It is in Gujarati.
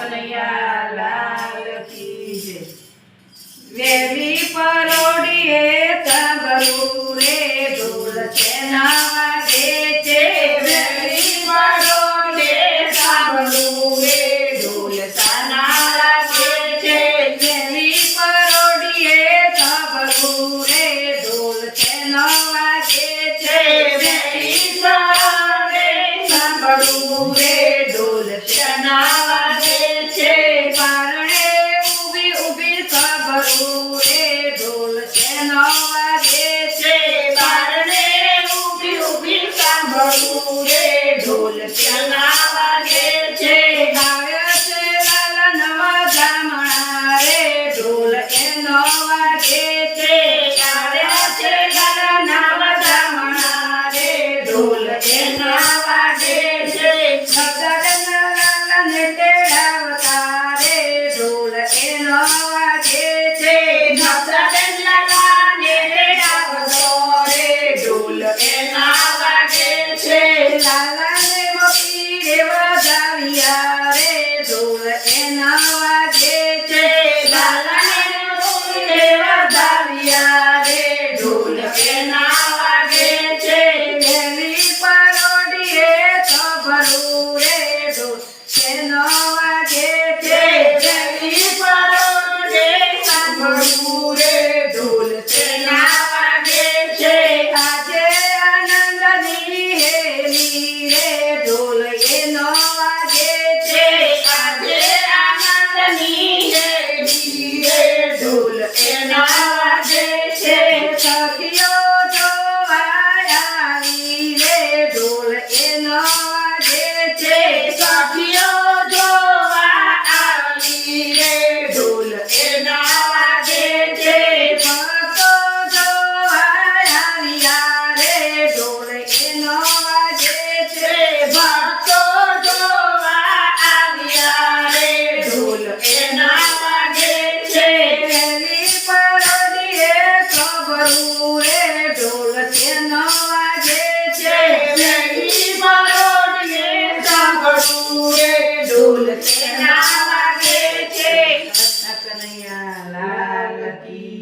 કનૈયા લાલ કી જય. વેલી પરોડીએ સાંભળું રે ઢોલ તેના વાગે છે. વેલી પરોડીએ સાંભળું રે ઢોલ તેના વાગે છે. વેલી પરોડીએ સાંભળું રે ઢોલ તેના વાગે છે. વેલી પરોડીએ સાંભળું રે ઢોલ તેના